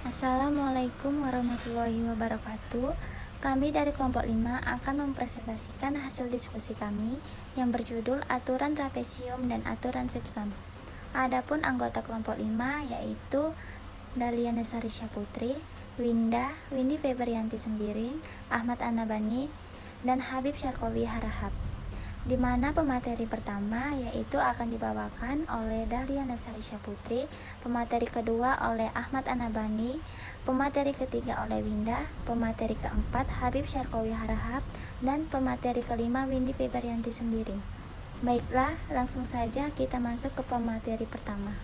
Assalamualaikum warahmatullahi wabarakatuh. Kami dari kelompok 5 akan mempresentasikan hasil diskusi kami yang berjudul Aturan Trapesium dan Aturan Simpson. Adapun anggota kelompok 5 yaitu Daliana Sarisya Putri, Windy Febrianti Sembiring, Ahmad Anabani, dan Habib Syarkowi Harahap. Di mana pemateri pertama yaitu akan dibawakan oleh Daliana Sarisya Putri, pemateri kedua oleh Ahmad Anabani, pemateri ketiga oleh Winda, pemateri keempat Habib Syarkowi Harahap, dan pemateri kelima Windy Febrianti Sembiring. Baiklah, langsung saja kita masuk ke pemateri pertama.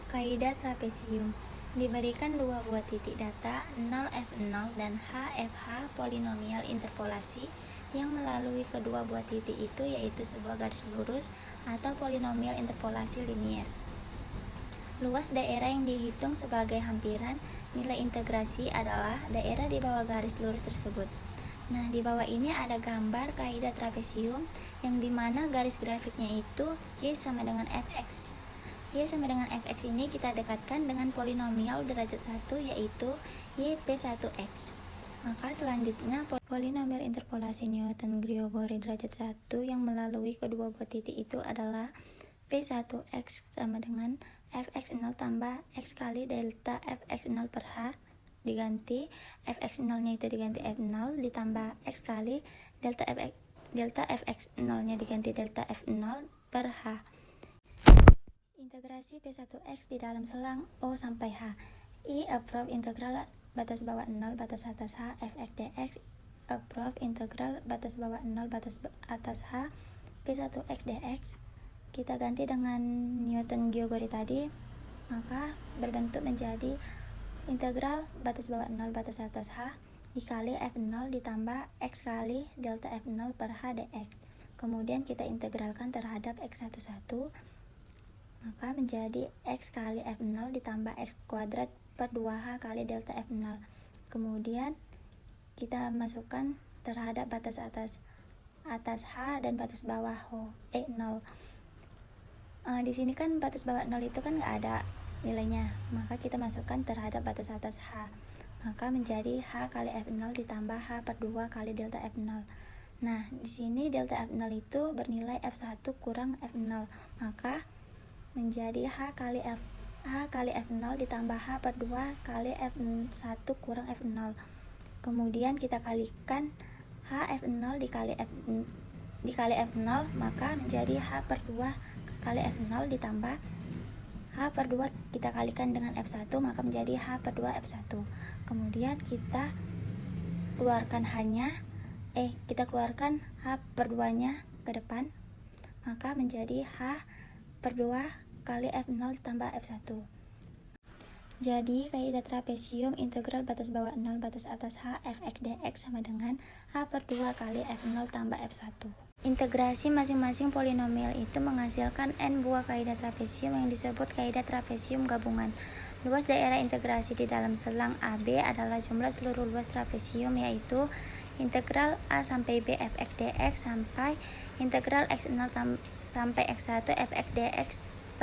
Kaidah trapesium. Diberikan dua buah titik data 0F0 dan HFH polinomial interpolasi yang melalui kedua buah titik itu yaitu sebuah garis lurus atau polinomial interpolasi linier. Luas daerah yang dihitung sebagai hampiran nilai integrasi adalah daerah di bawah garis lurus tersebut. Nah, di bawah ini ada gambar kaidah trapesium yang dimana garis grafiknya itu Y sama dengan Fx. Y sama dengan Fx ini kita dekatkan dengan polinomial derajat 1 yaitu YP1x. Maka selanjutnya polinomial interpolasi Newton-Grigori derajat 1 yang melalui kedua buah titik itu adalah P1x sama dengan Fx0 tambah x kali delta Fx0 per H diganti Fx0 nya itu diganti F0 ditambah x kali delta Fx0 nya diganti delta F0 per H. Integrasi P1x di dalam selang O sampai H. I approve integral batas bawah 0 batas atas H Fx dx approve integral batas bawah 0 batas atas H P1x dx. Kita ganti dengan Newton-Grigori tadi, maka berbentuk menjadi integral batas bawah 0 batas atas H dikali F0 ditambah x kali delta F0 per H dx. Kemudian kita integralkan terhadap x11, maka menjadi x kali F0 ditambah x kuadrat per 2H kali delta F0. Kemudian kita masukkan terhadap batas atas H dan batas bawah 0. Di sini kan batas bawah 0 itu kan nggak ada nilainya, maka kita masukkan terhadap batas atas H, maka menjadi H kali F0 ditambah H per 2 kali delta F0. Nah, di sini delta F0 itu bernilai F1 kurang F0, maka menjadi H kali F0 ditambah H per 2 kali F1 kurang F0. Kemudian kita kalikan H F0 dikali F0, maka menjadi H per 2 kali F0 ditambah H per 2 kita kalikan dengan F1, maka menjadi H per 2 F1. Kemudian kita keluarkan kita keluarkan H per 2 nya ke depan, maka menjadi H per 2 kali F0 ditambah F1. Jadi kaidah trapesium integral batas bawah 0 batas atas H Fx dx sama dengan H per 2 kali F0 tambah F1. Integrasi masing-masing polinomial itu menghasilkan n buah kaidah trapesium yang disebut kaidah trapesium gabungan. Luas daerah integrasi di dalam selang AB adalah jumlah seluruh luas trapesium yaitu integral A sampai B Fx dx sampai integral x0 sampai x1 Fx dx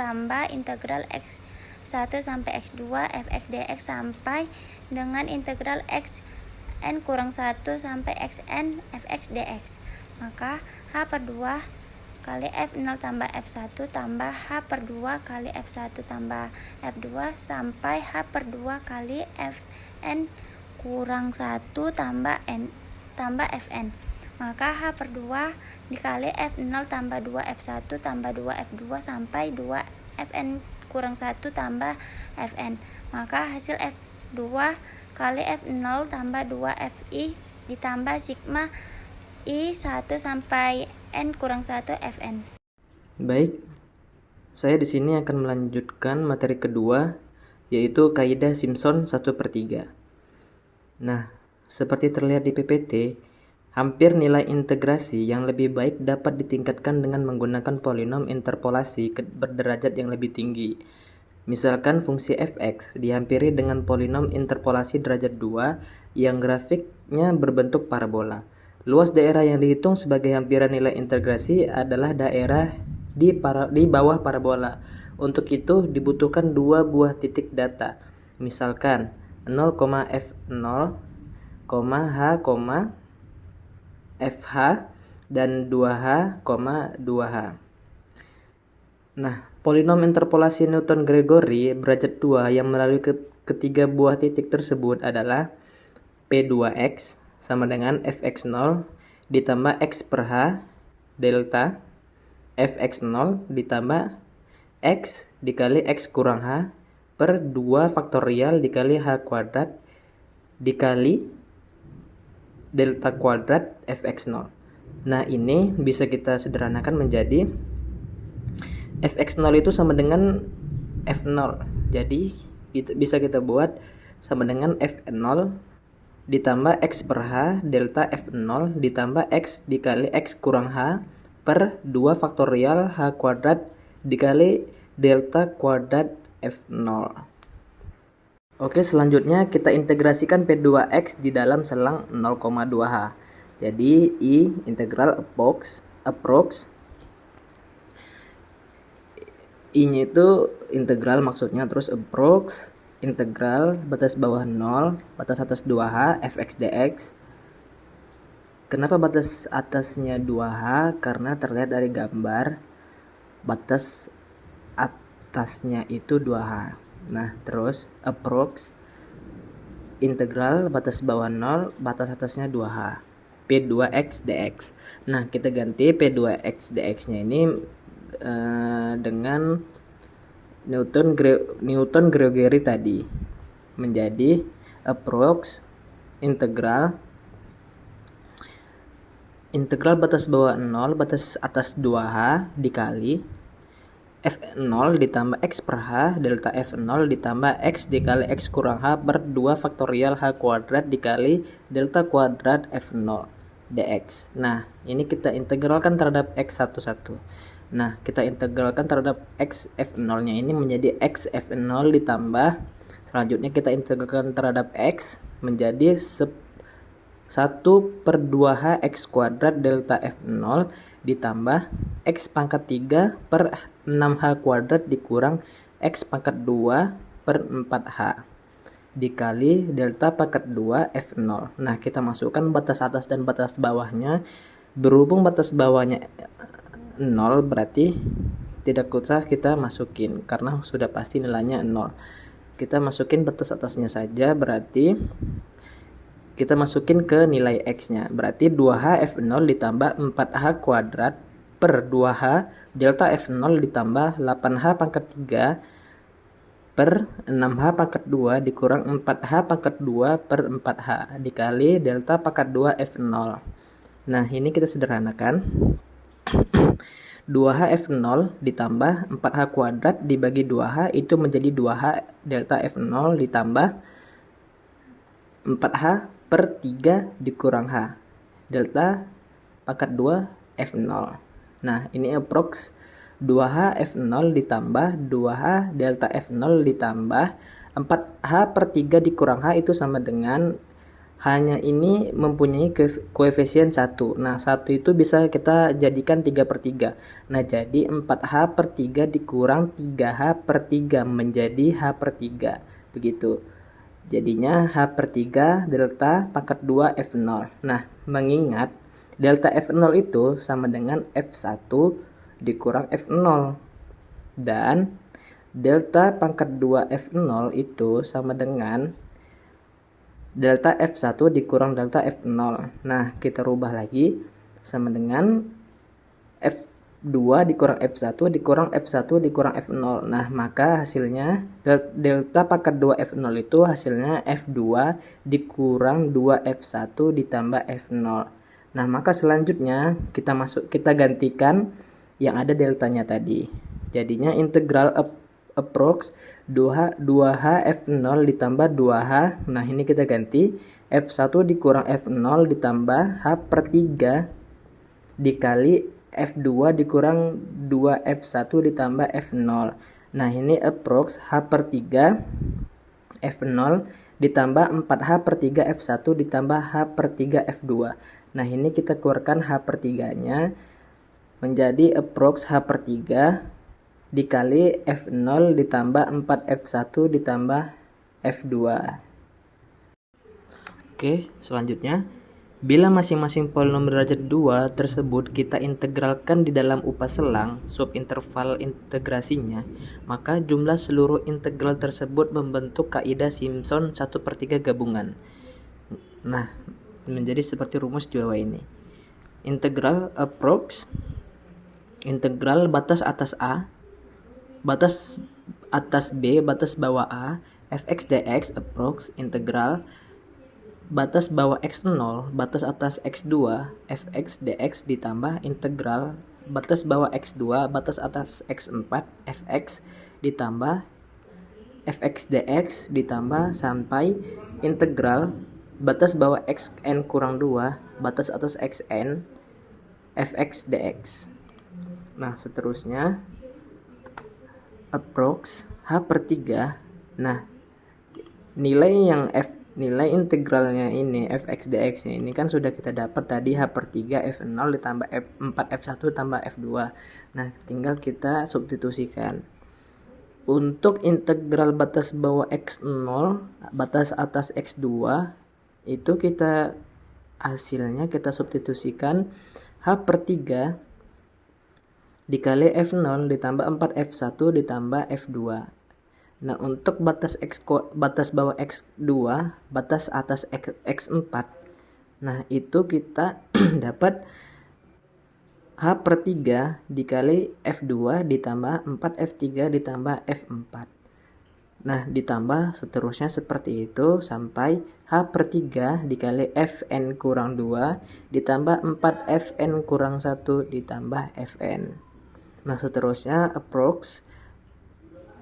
tambah integral x1 sampai x2 Fx dx sampai dengan integral xn kurang 1 sampai xn Fx dx. Maka H per 2 kali F0 tambah F1 tambah H per 2 kali F1 tambah F2 sampai H per 2 kali Fn kurang 1 tambah Fn. Maka H per 2 dikali F0 tambah 2 F1 tambah 2 F2 sampai 2 Fn kurang 1 tambah Fn. Maka hasil F2 kali F0 tambah 2 Fi ditambah sigma I1 sampai N kurang 1 Fn. Baik, saya di sini akan melanjutkan materi kedua, yaitu kaidah Simpson 1/3. Nah, seperti terlihat di PPT, hampir nilai integrasi yang lebih baik dapat ditingkatkan dengan menggunakan polinom interpolasi berderajat yang lebih tinggi. Misalkan fungsi fx dihampiri dengan polinom interpolasi derajat 2 yang grafiknya berbentuk parabola. Luas daerah yang dihitung sebagai hampiran nilai integrasi adalah daerah di bawah parabola. Untuk itu dibutuhkan dua buah titik data Misalkan 0,F0, H, FH, dan 2H, 2H. Nah, polinom interpolasi Newton-Gregory derajat 2 yang melalui ketiga buah titik tersebut adalah P2X sama dengan Fx0 ditambah X per H delta Fx0 ditambah X dikali X kurang H per 2 faktorial dikali H kuadrat dikali delta kuadrat Fx0. Nah, ini bisa kita sederhanakan menjadi Fx0 itu sama dengan F0. Jadi bisa kita buat sama dengan F0 ditambah X per H delta F0 ditambah X dikali X kurang H per 2 faktorial H kuadrat dikali delta kuadrat F0. Oke, selanjutnya kita integrasikan P2X di dalam selang 0,2H. Jadi I integral approx I-nya itu integral maksudnya, terus approx integral batas bawah 0 batas atas 2H fx dx. Kenapa batas atasnya 2H? Karena terlihat dari gambar batas atasnya itu 2H. Nah, terus approx integral batas bawah 0 batas atasnya 2H P2X dx. Nah, kita ganti P2X dx-nya ini dengan Newton-Gregory tadi menjadi approx integral batas bawah 0 batas atas 2H dikali F0 ditambah X per H delta F0 ditambah X dikali X kurang H per 2 faktorial H kuadrat dikali delta kuadrat F0 dx. Nah, ini kita integralkan terhadap X satu-satu. Nah, kita integralkan terhadap X F0 nya ini menjadi X F0 ditambah, selanjutnya kita integralkan terhadap X menjadi 1 per 2H X kuadrat delta F0 ditambah X pangkat 3 per 6H kuadrat dikurang X pangkat 2 per 4H dikali delta pangkat 2 F0. Nah, kita masukkan batas atas dan batas bawahnya. Berhubung batas bawahnya 0, berarti tidak usah kita masukin karena sudah pasti nilainya 0. Kita masukin batas atasnya saja, berarti kita masukin ke nilai X-nya. Berarti 2H F0 ditambah 4H kuadrat per 2H delta F0 ditambah 8H pangkat 3 per 6H pangkat 2 dikurang 4H pangkat 2 per 4H dikali delta pangkat 2 F0. Nah, ini kita sederhanakan. 2H F0 ditambah 4H kuadrat dibagi 2H itu menjadi 2H delta F0 ditambah 4H per 3 dikurang H delta pangkat 2 F0. Nah, ini approx 2H F0 ditambah 2H delta F0 ditambah 4H per 3 dikurang H itu sama dengan H-nya ini mempunyai koefisien 1. Nah, 1 itu bisa kita jadikan 3 per 3. Nah, jadi 4H per 3 dikurang 3H per 3 menjadi H per 3. Begitu. Jadinya H per 3 delta pangkat 2 F0. Nah, mengingat delta F0 itu sama dengan F1 dikurang F0. Dan delta pangkat 2 F0 itu sama dengan delta F1 dikurang delta F0. Nah, kita rubah lagi sama dengan F2 dikurang F1 dikurang F1 dikurang F0. Nah, maka hasilnya delta pangkat 2 F0 itu hasilnya F2 dikurang 2F1 ditambah F0. Nah, maka selanjutnya kita gantikan yang ada deltanya tadi. Jadinya integral approx 2H F0 ditambah 2H. Nah, ini kita ganti F1 dikurang F0 ditambah H per 3 dikali F2 dikurang 2F1 ditambah F0. Nah, ini approx H per 3 F0 ditambah 4H per 3 F1 ditambah H per 3 F2. Nah, ini kita keluarkan H per 3-nya menjadi approx H per 3 dikali F0 ditambah 4F1 ditambah F2. Oke, selanjutnya, bila masing-masing polinom derajat 2 tersebut kita integralkan di dalam upah selang subinterval integrasinya, maka jumlah seluruh integral tersebut membentuk kaidah Simpson 1/3 gabungan. Nah, menjadi seperti rumus di bawah ini. Integral approx, integral batas atas A, batas atas B, batas bawah A, fx dx approx, integral batas bawah x0, batas atas x2, fx dx ditambah integral batas bawah x2, batas atas x4, fx ditambah fx dx ditambah sampai integral batas bawah xn kurang 2, batas atas xn, fx dx. Nah, seterusnya approx h/3. Nah, nilai integralnya ini fx dx nya ini kan sudah kita dapat tadi h/3 f0 ditambah f4 f1 tambah f2. Nah, tinggal kita substitusikan. Untuk integral batas bawah x0, batas atas x2 itu kita hasilnya kita substitusikan h/3 dikali f0 ditambah 4f1 ditambah f2. Nah, untuk batas bawah x2, batas atas x4. Nah, itu kita dapat h/3 dikali f2 ditambah 4f3 ditambah f4. Nah, ditambah seterusnya seperti itu sampai h/3 dikali fn kurang 2 ditambah 4fn kurang 1 ditambah fn. Nah, seterusnya approx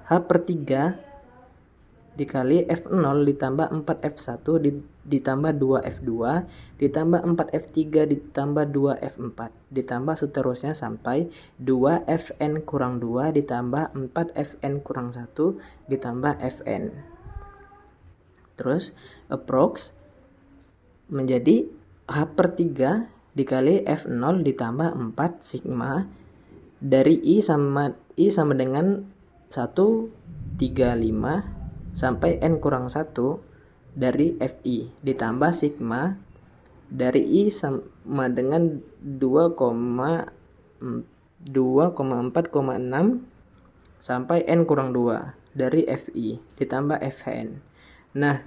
h/3 dikali f0 ditambah 4f1 ditambah 2f2 ditambah 4f3 ditambah 2f4 ditambah seterusnya sampai 2fn kurang 2 ditambah 4fn kurang 1 ditambah fn. Terus approx menjadi h/3 dikali f0 ditambah 4 sigma dari I sama dengan 135 sampai n kurang 1 dari fi ditambah sigma dari I sama dengan 2,4,6 sampai n kurang 2 dari fi ditambah fn. Nah,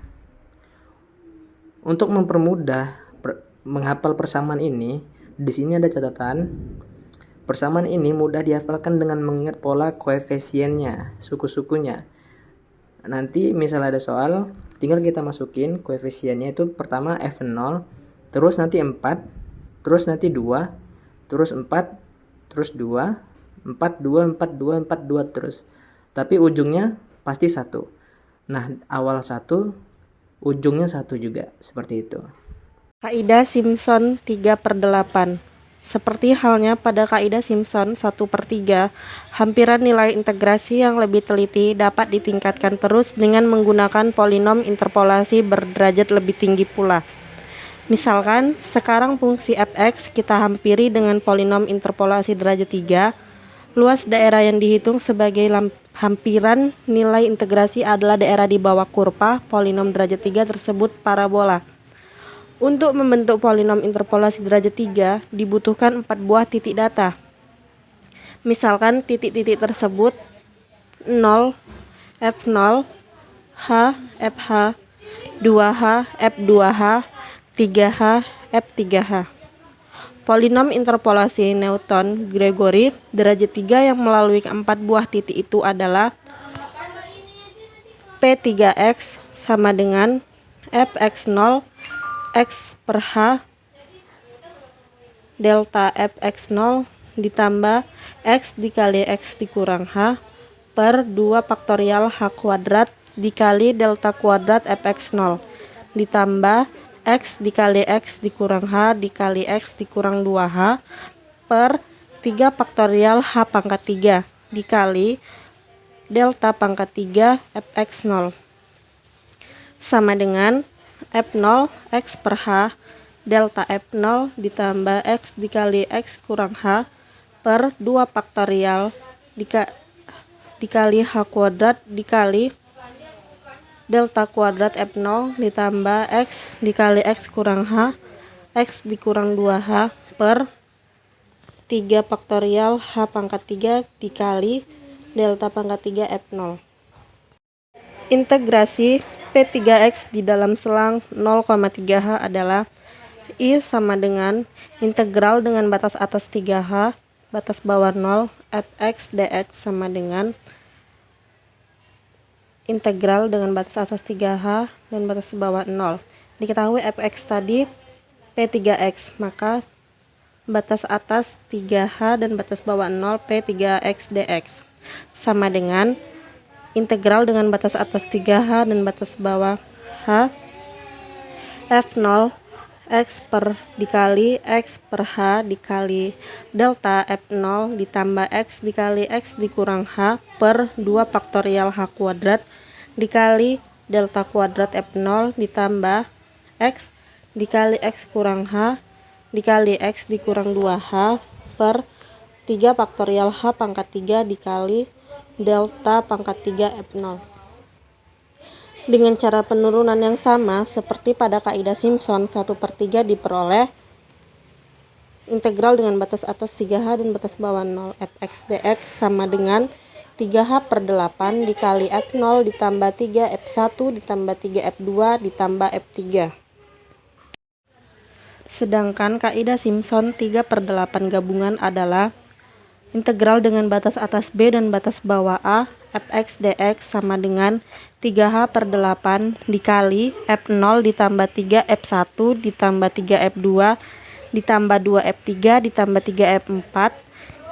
untuk mempermudah menghafal persamaan ini, di sini ada catatan. Persamaan ini mudah dihafalkan dengan mengingat pola koefisiennya, suku-sukunya. Nanti misal ada soal, tinggal kita masukin koefisiennya itu pertama f0, terus nanti 4, terus nanti 2, terus 4, terus 2, 4, 2, 4, 2, 4, 2 terus. Tapi ujungnya pasti 1. Nah, awal 1, ujungnya 1 juga, seperti itu. Kaidah Simpson 3/8. Seperti halnya pada kaidah Simpson 1/3, hampiran nilai integrasi yang lebih teliti dapat ditingkatkan terus dengan menggunakan polinom interpolasi berderajat lebih tinggi pula. Misalkan, sekarang fungsi fx kita hampiri dengan polinom interpolasi derajat 3. Luas daerah yang dihitung sebagai hampiran nilai integrasi adalah daerah di bawah kurva polinom derajat 3 tersebut parabola. Untuk membentuk polinom interpolasi derajat 3 dibutuhkan 4 buah titik data. Misalkan titik-titik tersebut 0, f0, h, fh, 2h, f2h, 3h, f3h. Polinom interpolasi Newton-Gregory derajat 3 yang melalui 4 buah titik itu adalah P3x sama dengan fx0 x per h delta fx0 ditambah x dikali x dikurang h per 2 faktorial h kuadrat dikali delta kuadrat fx0 ditambah x dikali x dikurang h dikali x dikurang 2h per 3 faktorial h pangkat 3 dikali delta pangkat 3 fx0 sama dengan f0 x per h delta f0 ditambah x dikali x kurang h per 2 faktorial dikali h kuadrat dikali delta kuadrat F0 ditambah X dikali X kurang H X dikurang 2H per 3 faktorial H pangkat 3 dikali delta pangkat 3 F0. Integrasi P3X di dalam selang 0,3H adalah I sama dengan integral dengan batas atas 3H, batas bawah 0, Fx dx sama dengan integral dengan batas atas 3H dan batas bawah 0. Diketahui Fx tadi P3X, maka batas atas 3H dan batas bawah 0 P3X dx sama dengan integral dengan batas atas 3H dan batas bawah H F0 X per dikali X per H dikali delta F0 ditambah X dikali X dikurang H per 2 faktorial H kuadrat dikali delta kuadrat F0 ditambah X dikali X kurang H dikali X dikurang 2H per 3 faktorial H pangkat 3 dikali delta pangkat 3 F0. Dengan cara penurunan yang sama seperti pada kaidah Simpson 1/3 diperoleh integral dengan batas atas 3H dan batas bawah 0 Fx dx sama dengan 3H per 8 dikali F0 ditambah 3 F1 ditambah 3 F2 ditambah F3. Sedangkan kaidah Simpson 3/8 gabungan adalah integral dengan batas atas B dan batas bawah A Fx dx sama dengan 3H per 8 dikali F0 ditambah 3 F1 ditambah 3 F2 ditambah 2 F3 ditambah 3 F4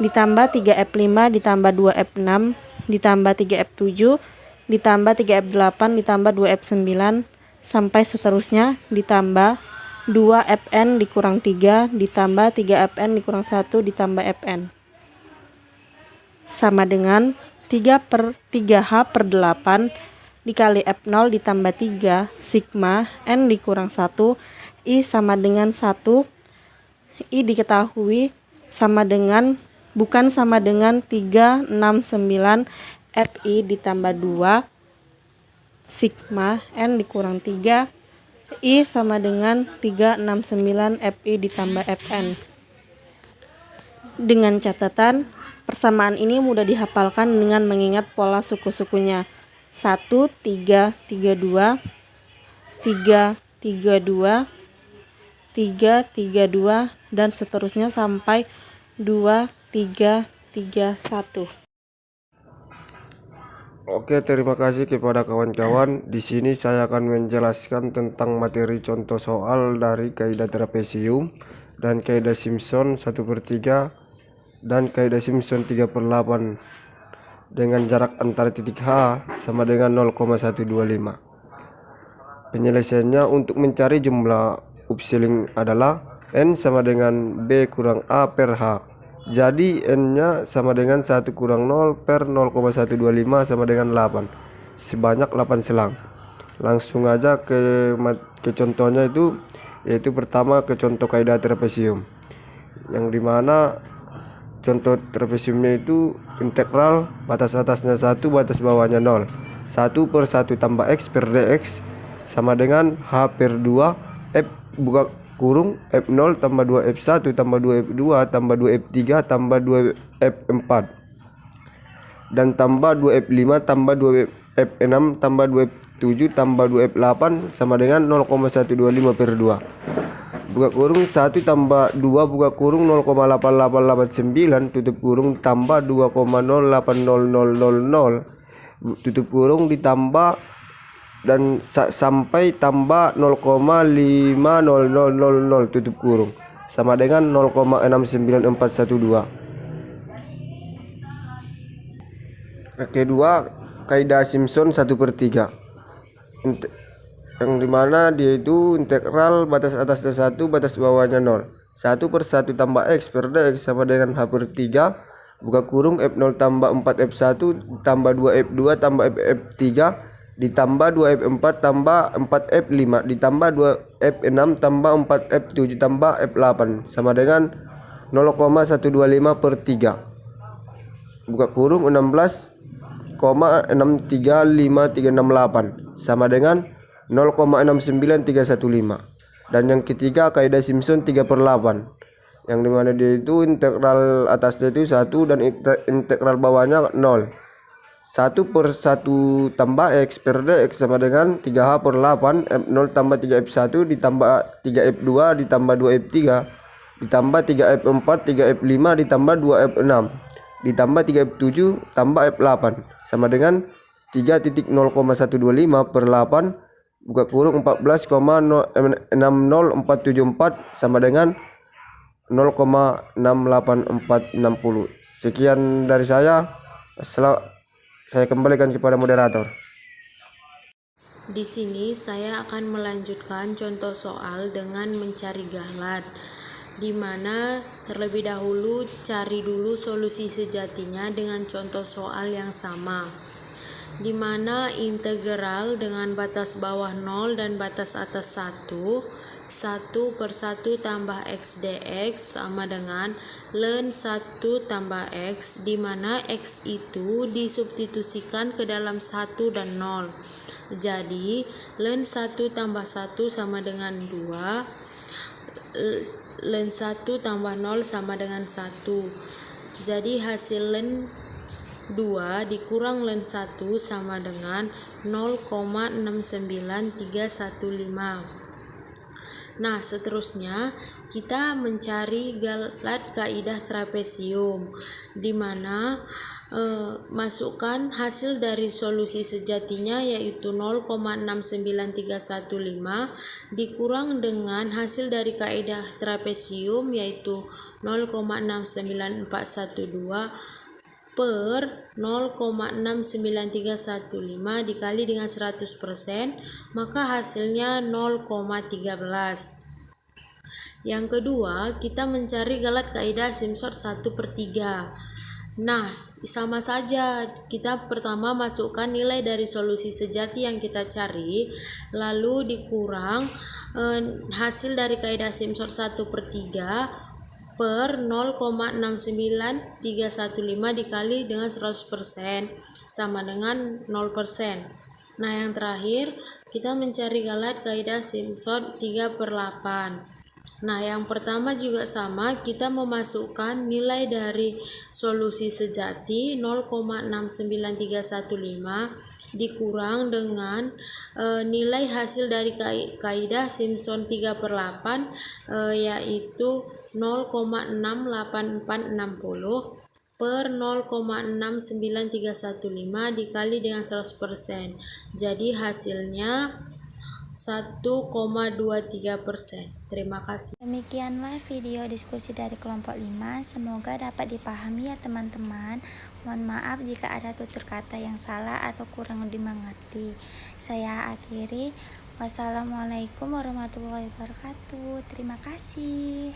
ditambah 3 F5 ditambah 2 F6 ditambah 3 F7 ditambah 3 F8 ditambah 2 F9 sampai seterusnya ditambah 2 Fn dikurang 3 ditambah 3 Fn dikurang 1 ditambah Fn sama dengan 3/3H per 8 dikali F0 ditambah 3 sigma N dikurang 1 I sama dengan 1. I diketahui sama dengan bukan sama dengan 369 Fi ditambah 2 sigma N dikurang 3 I sama dengan 369 Fi ditambah Fn. Dengan catatan persamaan ini mudah dihafalkan dengan mengingat pola suku-sukunya 1, 3, 3, 2 3, 3, 2 3, 3, 2 dan seterusnya sampai 2, 3, 3, 1. Oke, terima kasih kepada kawan-kawan. Di sini saya akan menjelaskan tentang materi contoh soal dari kaidah trapesium dan kaidah Simpson 1/3 dan kaidah Simpson 3/8 dengan jarak antara titik H sama dengan 0,125. Penyelesaiannya untuk mencari jumlah upsiling adalah N sama dengan B kurang A per H. Jadi N-nya sama dengan 1 kurang 0 per 0,125 sama dengan 8. Sebanyak 8 selang. Langsung aja ke contohnya itu, yaitu pertama ke contoh kaidah trapesium. Yang dimana contoh trapesiumnya itu integral batas atasnya 1 batas bawahnya 0 1/1 tambah X per dx sama dengan H per 2 F buka kurung F0 tambah 2 F1 tambah 2 F2 tambah 2 F3 tambah 2 F4 dan tambah 2 F5 tambah 2 F6 tambah 2 F7 tambah 2 F8 sama dengan 0,125 per 2 buka kurung 1 tambah 2 buka kurung 0,8889 tutup kurung tambah 2,080000 tutup kurung ditambah dan sampai tambah 0,50000 tutup kurung sama dengan 0,69412. Kedua, kaidah Simpson 1/3 yang dimana dia itu integral batas atasnya 1 batas bawahnya 0 1/1 tambah X per dx sama dengan H per 3 buka kurung F0 tambah 4 F1 tambah 2 F2 tambah F3 ditambah 2 F4 tambah 4 F5 ditambah 2 F6 tambah 4 F7 tambah F8 sama dengan 0,125 per 3 buka kurung 16 0,635368 sama dengan 0,69315. Dan yang ketiga kaidah Simpson 3/8, yang dimana dia itu integral atasnya itu 1 dan integral bawahnya 0. 1/1 tambah X per dx sama dengan 3H/8 F0 tambah 3F1 ditambah 3F2 ditambah 2F3 ditambah 3F4 3F5 ditambah 2F6 ditambah 3F7 tambah F8 sama dengan 3.0,125/8 buka kurung 14,60474 sama dengan 0,68460. Sekian dari saya. Saya kembalikan kepada moderator. Di sini saya akan melanjutkan contoh soal dengan mencari galat, di mana terlebih dahulu cari dulu solusi sejatinya dengan contoh soal yang sama, di mana integral dengan batas bawah 0 dan batas atas 1/1 tambah X dx sama dengan ln 1 tambah X, di mana X itu disubstitusikan ke dalam 1 dan 0. Jadi ln 1 tambah 1 sama dengan 2, ln 1 tambah 0 sama dengan 1. Jadi hasil ln 2 dikurang ln 1 sama dengan 0,69315. Nah, seterusnya kita mencari galat kaidah trapesium, di mana masukkan hasil dari solusi sejatinya yaitu 0,69315 dikurang dengan hasil dari kaidah trapesium yaitu 0,69412 per 0,69315 dikali dengan 100%, maka hasilnya 0,13. Yang kedua, kita mencari galat kaidah Simpson 1/3. Nah, sama saja, kita pertama masukkan nilai dari solusi sejati yang kita cari, lalu dikurang hasil dari kaidah Simpson 1/3 per 0,69315 dikali dengan 100% sama dengan 0%. Nah, yang terakhir kita mencari galat kaidah Simpson 3/8. Nah, yang pertama juga sama, kita memasukkan nilai dari solusi sejati 0,69315 dikurang dengan nilai hasil dari kaidah Simpson 3/8 yaitu 0,68460 per 0,69315 dikali dengan 100%. Jadi hasilnya 1,23%. Terima kasih. Demikianlah video diskusi dari kelompok 5. Semoga dapat dipahami ya teman-teman. Mohon maaf jika ada tutur kata yang salah atau kurang dimengerti. Saya akhiri. Wassalamualaikum warahmatullahi wabarakatuh. Terima kasih.